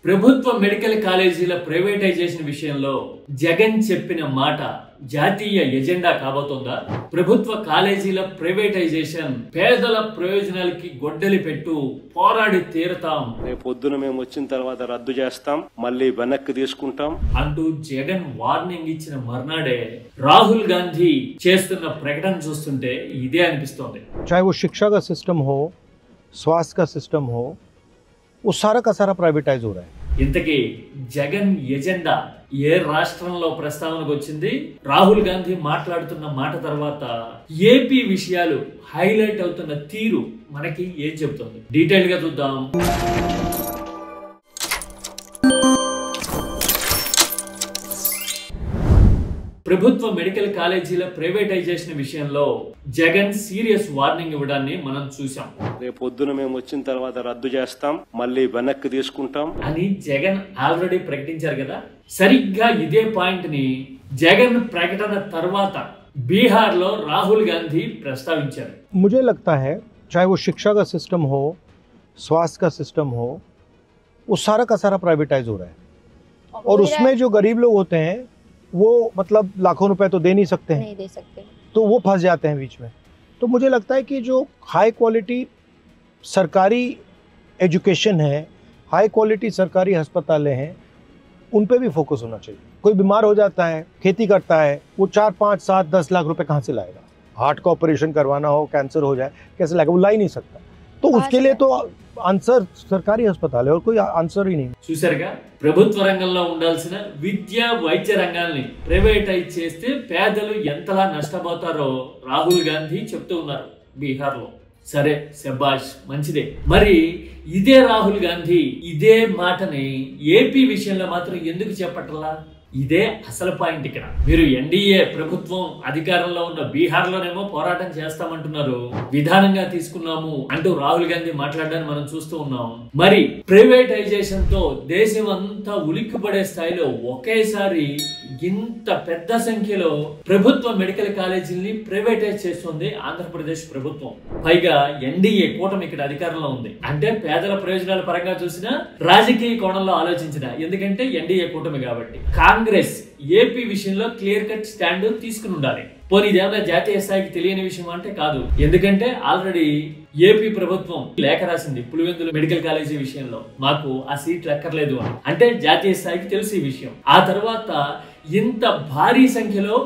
ప్రభుత్వ మెడికల్ కాలేజీల ప్రైవేటైజేషన్ విషయంలో జగన్ చెప్పిన మాట జాతీయ ఎజెండా కాబోతోందా? ప్రభుత్వ కాలేజీల ప్రైవేటైజేషన్ పేదల ప్రయోజనాలకి గొడ్డలి పెట్టు, పోరాడి తీరతాం, రేపు పొద్దున మేము వచ్చిన తర్వాత రద్దు చేస్తాం, మళ్ళీ వెనక్కి తీసుకుంటాం అంటూ జగన్ వార్నింగ్ ఇచ్చిన మర్నాడే రాహుల్ గాంధీ చేస్తున్న ప్రకటన చూస్తుంటే ఇదే అనిపిస్తోంది. चाहे वो शिक्षा का सिस्टम हो, स्वास्थ्य का सिस्टम हो, वो सारा का सारा प्राइवेटाइज हो रहा है. ఇంతకీ జగన్ ఎజెండా ఏ రాష్ట్రంలో ప్రస్తావనకు వచ్చింది? రాహుల్ గాంధీ మాట్లాడుతున్న మాట తర్వాత ఏపీ విషయాలు హైలైట్ అవుతున్న తీరు మనకి ఏం చెబుతుంది? డీటెయిల్ గా చూద్దాం. ప్రభుత్వ మెడికల్ కాలేజీల ప్రైవేటైజేషన్ విషయంలో జగన్ సీరియస్ వార్నింగ్ ఇవ్వడాన్ని మనం చూసాం. రేపు పొద్దున మేము వచ్చిన తర్వాత రద్దు చేస్తాం, మళ్ళీ వెనక్కి తీసుకుంటాం అని జగన్ ఆల్రెడీ ప్రకటించారు కదా. సరిగ్గా ఇదే పాయింట్ ని జగన్ ప్రకటన తర్వాత బీహార్ లో రాహుల్ గాంధీ ప్రస్తావించారు. मुझे लगता है चाहे वो शिक्षा का सिस्टम हो, स्वास्थ्य का सिस्टम हो, वो सारा का सारा प्राइवेटाइज हो रहा है. और उसमें जो गरीब लोग होते हैं वो मतलब लाखों रुपए तो दे नहीं सकते हैं, नहीं दे सकते, तो वो फंस जाते हैं बीच में. तो मुझे लगता है कि जो हाई क्वालिटी सरकारी एजुकेशन है, हाई क्वालिटी सरकारी अस्पताल हैं, उन पे भी फोकस होना चाहिए. कोई बीमार हो जाता है, खेती करता है, वो 4, 5, 7, 10 लाख रुपए कहाँ से लाएगा? हार्ट का ऑपरेशन करवाना हो, कैंसर हो जाए, कैसे लाएगा? वो ला ही नहीं सकता. तो उसके लिए तो आंसर सरकारी अस्पताल है और कोई आंसर ही नहीं. చూసారుగా, ప్రభుత్వ రంగంలో ఉండాల్సిన విద్యా వైద్య రంగాల్ని ప్రైవేటైజ్ చేస్తే పేదలు ఎంతలా నష్టపోతారో రాహుల్ గాంధీ చెప్తూ ఉన్నారు బీహార్ లో. సరే, శబాష్, మంచిదే. మరి ఇదే రాహుల్ గాంధీ ఇదే మాటని ఏపీ విషయంలో మాత్రం ఎందుకు చెప్పట్లా? ఇదే అసలు పాయింట్. ఇక్కడ మీరు ఎన్డీఏ ప్రభుత్వం అధికారంలో ఉన్న బీహార్ లోనేమో పోరాటం చేస్తామంటున్నారు, విధానంగా తీసుకున్నాము అంటూ రాహుల్ గాంధీ మాట్లాడడాన్ని మనం చూస్తూ ఉన్నాం. మరి ప్రైవేటైజేషన్ తో దేశం అంతా ఉలిక్కిపడే స్థాయిలో ఒకేసారి ఇంత పెద్ద సంఖ్యలో ప్రభుత్వ మెడికల్ కాలేజీల్ని ప్రైవేటైజ్ చేస్తుంది ఆంధ్రప్రదేశ్ ప్రభుత్వం. పైగా ఎన్డీఏ కూటమి ఇక్కడ అధికారంలో ఉంది. అంటే పేదల ప్రయోజనాల పరంగా చూసినా, రాజకీయ కోణంలో ఆలోచించిన, ఎందుకంటే ఎన్డీఏ కూటమి కాబట్టి కాంగ్రెస్ ఏపీ విషయంలో క్లియర్ కట్ స్టాండ్ తీసుకుని ఉండాలి. పోనీ ఇదేమన్నా జాతీయ స్థాయికి తెలియని విషయం అంటే కాదు. ఎందుకంటే ఆల్రెడీ ఏపీ ప్రభుత్వం లేఖ రాసింది పులివెందుల మెడికల్ కాలేజీ విషయంలో, మాకు ఆ సీట్లు ఎక్కర్లేదు అని. అంటే జాతీయ స్థాయికి తెలిసి ఈ విషయం. ఆ తర్వాత ఇంత భారీ సంఖ్యలో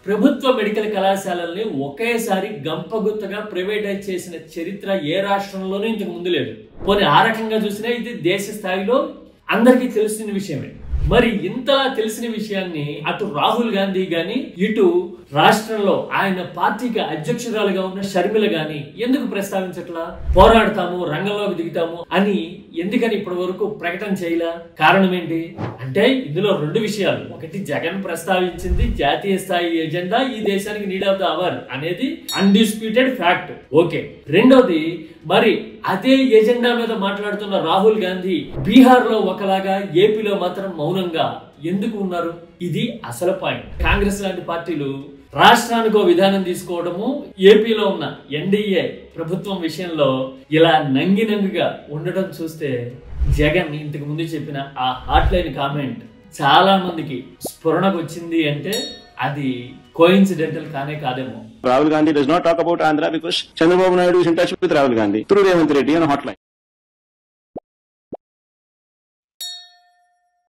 ప్రభుత్వ మెడికల్ కళాశాలల్ని ఒకేసారి గంపగుత్తగా ప్రైవేటైజ్ చేసిన చరిత్ర ఏ రాష్ట్రంలోనూ ఇంతకు ముందు లేదు. పోనీ ఆ రకంగా చూసినా ఇది దేశ స్థాయిలో అందరికీ తెలిసిన విషయమే. మరి ఇంతలా తెలిసిన విషయాన్ని అటు రాహుల్ గాంధీ గాని, ఇటు రాష్ట్రంలో ఆయన పార్టీకి అధ్యక్షురాలుగా ఉన్న షర్మిల గాని ఎందుకు ప్రస్తావించట్లా? పోరాడతాము, రంగంలోకి దిగుతాము అని ఎందుకని ఇప్పటి వరకు ప్రకటన చేయలా? కారణం ఏంటి అంటే ఇందులో రెండు విషయాలు. ఒకటి, జగన్ ప్రస్తావించింది జాతీయ స్థాయి ఎజెండా ఈ దేశానికి నీడ్ ఆఫ్ ద అవర్ అనేది అన్డిస్ప్యూటెడ్ ఫ్యాక్ట్. ఓకే. రెండోది, మరి అదే ఎజెండా మీద మాట్లాడుతున్న రాహుల్ గాంధీ బీహార్ లో ఒకలాగా, ఏపీలో మాత్రం మౌనంగా ఎందుకు ఉన్నారు? ఇది అసలు పాయింట్. కాంగ్రెస్ లాంటి పార్టీలు రాష్ట్రానికి విధానం తీసుకోవడము, ఏపీలో ఉన్న ఎన్డీఏ ప్రభుత్వం విషయంలో ఇలా నంగినంగిగా ఉండటం చూస్తే జగన్ ఇంతకు ముందు చెప్పిన ఆ హాట్ లైన్ కామెంట్ చాలా మందికి స్ఫురణకు వచ్చింది అంటే అది కోఇన్సిడెంటల్ కానే కాదేమో. Rahul Gandhi does not talk about Andhra because Chandrababu Naidu is in touch with Rahul Gandhi through Revanth Reddy on a hotline.